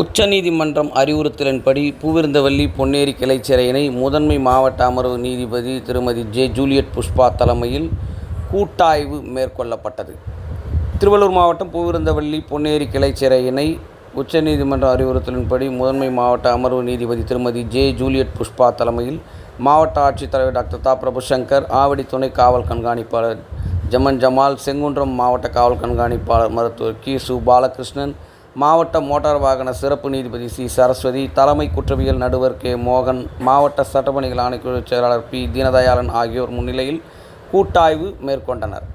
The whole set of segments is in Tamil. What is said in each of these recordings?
உச்சநீதிமன்றம் அறிவுறுத்தலின்படி பூவிருந்தவல்லி பொன்னேரி கிளை சிறையினை முதன்மை மாவட்ட அமர்வு நீதிபதி திருமதி ஜே. ஜூலியட் புஷ்பா தலைமையில் கூட்டாய்வு மேற்கொள்ளப்பட்டது. திருவள்ளூர் மாவட்டம் பூவிருந்தவல்லி பொன்னேரி கிளை சிறையினை உச்சநீதிமன்ற அறிவுறுத்தலின்படி முதன்மை மாவட்ட அமர்வு நீதிபதி திருமதி ஜே. ஜூலியட் புஷ்பா தலைமையில் மாவட்ட ஆட்சித்தலைவர் டாக்டர் தா. பிரபுசங்கர், ஆவடி துணை காவல் கண்காணிப்பாளர் ஜமன் ஜமால், செங்குன்றம் மாவட்ட காவல் கண்காணிப்பாளர் மருத்துவர் கி. சு. பாலகிருஷ்ணன், மாவட்ட மோட்டார் வாகன சிறப்பு நீதிபதி சி. சரஸ்வதி, தலைமை குற்றவியல் நடுவர் கே. மோகன், மாவட்ட சட்டப்பணிகள் ஆணைக்குழு செயலாளர் பி. தீனதயாளன் ஆகியோர் முன்னிலையில் கூட்டாய்வு மேற்கொண்டனர்.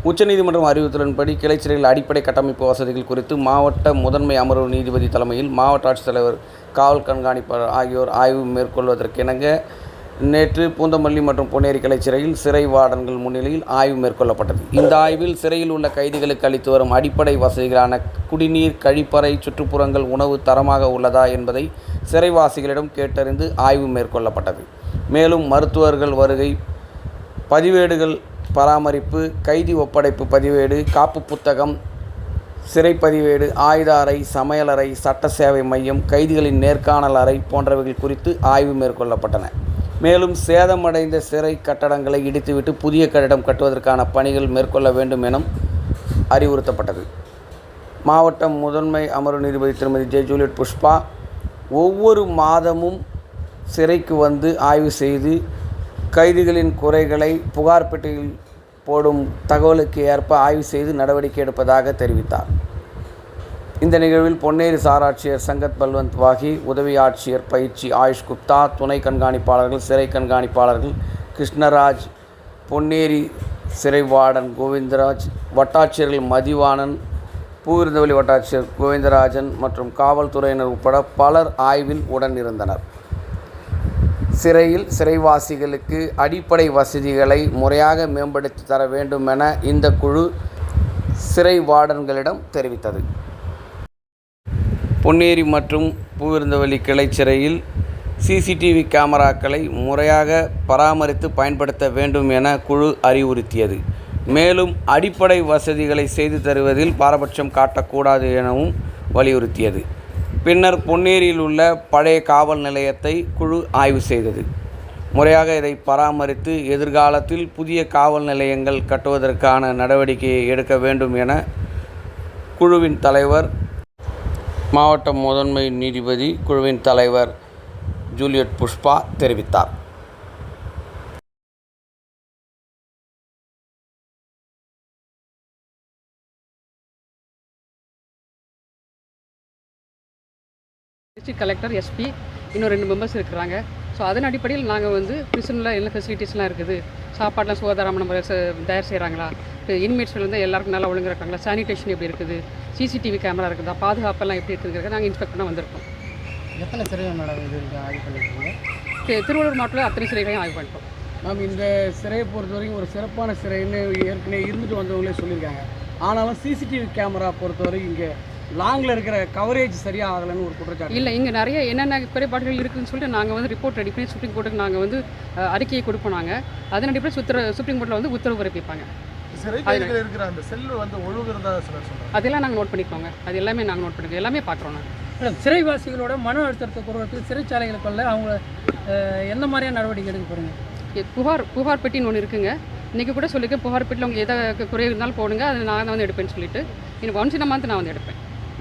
உச்சநீதிமன்றம் அறிவுறுத்தலின்படி கிளை சிறையில் அடிப்படை கட்டமைப்பு வசதிகள் குறித்து மாவட்ட முதன்மை அமர்வு நீதிபதி தலைமையில் மாவட்ட ஆட்சித்தலைவர், காவல் கண்காணிப்பாளர் ஆகியோர் ஆய்வு மேற்கொள்வதற்கிணங்க நேற்று பூந்தமல்லி மற்றும் பொன்னேரி கிளை சிறையில் சிறை வார்டன்கள் முன்னிலையில் ஆய்வு மேற்கொள்ளப்பட்டது. இந்த ஆய்வில் சிறையில் உள்ள கைதிகளுக்கு அளித்து வரும் அடிப்படை வசதிகளான குடிநீர், கழிப்பறை, சுற்றுப்புறங்கள், உணவு தரமாக உள்ளதா என்பதை சிறைவாசிகளிடம் கேட்டறிந்து ஆய்வு மேற்கொள்ளப்பட்டது. மேலும் மருத்துவர்கள் வருகை, பதிவேடுகள் பராமரிப்பு, கைதி ஒப்படைப்பு பதிவேடு, காப்பு புத்தகம், சிறை பதிவேடு, ஆயுத அறை, சமையலறை, சட்ட சேவை மையம், கைதிகளின் நேர்காணல் அறை போன்றவைகள் குறித்து ஆய்வு மேற்கொள்ளப்பட்டன. மேலும் சேதமடைந்த சிறை கட்டடங்களை இடித்துவிட்டு புதிய கட்டிடம் கட்டுவதற்கான பணிகள் மேற்கொள்ள வேண்டும் என அறிவுறுத்தப்பட்டது. மாவட்ட முதன்மை அமர்வு நீதிபதி திருமதி ஜே. ஜூலியட் புஷ்பா ஒவ்வொரு மாதமும் சிறைக்கு வந்து ஆய்வு செய்து கைதிகளின் குறைகளை புகார் பெட்டியில் போடும் தகவலுக்கு ஏற்ப ஆய்வு செய்து நடவடிக்கை எடுப்பதாக தெரிவித்தார். இந்த நிகழ்வில் பொன்னேரி சார் ஆட்சியர் சங்கத் பல்வந்த் வாகி, உதவி ஆட்சியர் பயிற்சி ஆயுஷ் குப்தா, துணை கண்காணிப்பாளர்கள், சிறை கண்காணிப்பாளர்கள் கிருஷ்ணராஜ், பொன்னேரி சிறை வார்டன் கோவிந்தராஜ், வட்டாட்சியர்கள் மதிவாணன், பூவிருந்தவல்லி வட்டாட்சியர் கோவிந்தராஜன் மற்றும் காவல்துறையினர் உட்பட பலர் ஆய்வில் உடனிருந்தனர். சிறையில் சிறைவாசிகளுக்கு அடிப்படை வசதிகளை முறையாக மேம்படுத்தி தர வேண்டும் என இந்த குழு சிறை வார்டன்களிடம் தெரிவித்தது. பொன்னேரி மற்றும் பூவிருந்தவல்லி கிளை சிறையில் சிசிடிவி கேமராக்களை முறையாக பராமரித்து பயன்படுத்த வேண்டும் என குழு அறிவுறுத்தியது. மேலும் அடிப்படை வசதிகளை செய்து தருவதில் பாரபட்சம் காட்டக்கூடாது எனவும் வலியுறுத்தியது. பின்னர் பொன்னேரியில் உள்ள பழைய காவல் நிலையத்தை குழு ஆய்வு செய்தது. முறையாக இதை பராமரித்து எதிர்காலத்தில் புதிய காவல் நிலையங்கள் கட்டுவதற்கான நடவடிக்கையை எடுக்க வேண்டும் என குழுவின் தலைவர், மாவட்ட முதன்மை நீதிபதி குழுவின் தலைவர் ஜூலியட் புஷ்பா தெரிவித்தார். டிஸ்ட்ரிக்ட் கலெக்டர், எஸ்பி, இன்னும் 2 மெம்பர்ஸ் இருக்கிறாங்க. ஸோ அதன் அடிப்படையில் நாங்கள் வந்து பிரிசனில் என்ன ஃபெசிலிட்டிஸ்லாம் இருக்குது, சாப்பாடெலாம் சுகாதாரமான முறையில் தயார் செய்கிறாங்களா, இன்மேட்ஸ்கள் வந்து எல்லாருக்கும் நல்லா ஒழுங்காக இருக்காங்களா, சானிடேஷன் எப்படி இருக்குது, சிசிடிவி கேமரா இருக்குதா, பாதுகாப்பெல்லாம் எப்படி இருக்குதுங்கிறத நாங்கள் இன்ஸ்பெக்ட் பண்ண வந்திருக்கோம். எத்தனை சிறைகள் மேடம் இது ஆய்வு பண்ணியிருக்கீங்க? திருவள்ளூர் மாவட்டத்தில் அத்தனை சிறைகளையும் ஆய்வு பண்ணிட்டோம். மேம், இந்த சிறையை பொறுத்த வரைக்கும் ஒரு சிறப்பான சிறைன்னு ஏற்கனவே இருந்துட்டு வந்தவங்களே சொல்லியிருக்காங்க. ஆனாலும் சிசிடிவி கேமரா பொறுத்தவரைக்கும் இங்கே லாங்கில் இருக்கிற கவரேஜ் சரியாக ஆகலைன்னு ஒரு குற்றச்சாட்டு. இல்லை, இங்கே நிறைய என்னென்ன குறைபாடுகள் இருக்குதுன்னு சொல்லிட்டு நாங்கள் வந்து ரிப்போர்ட் ரெடி பண்ணி சுப்ரீம் கோர்ட்டுக்கு நாங்கள் வந்து அறிக்கையை கொடுப்போம். நாங்கள் அதன் அடிப்படையில் சுப்ரீம் கோர்ட்டில் வந்து உத்தரவு பிறப்பிப்பாங்க. இருக்கிற அந்த செல்லு வந்து ஒழுங்குறதா அதெல்லாம் நாங்கள் நோட் பண்ணிக்கோங்க. அது எல்லாமே நாங்கள் நோட் பண்ணிக்கோங்க, எல்லாமே பார்க்குறோம். நாங்கள் சிறைவாசிகளோட மன அழுத்தத்தை குறைவதற்கு சிறைச்சாலைகளுக்குள்ள அவங்க எந்த மாதிரியான நடவடிக்கை எடுக்க போகிறீங்க? புகார் பெட்டின்னு ஒன்று இருக்குங்க. இன்றைக்கி கூட சொல்லியிருக்கேன், புகார் பெட்டியில் அவங்க எதை குறை இருந்தாலும் போடுங்க, அதை நான் வந்து எடுப்பேன்னு சொல்லிட்டு இன்னும் ஒன்ஸ் இன் அ மந்த் நான் வந்து எடுப்பேன்.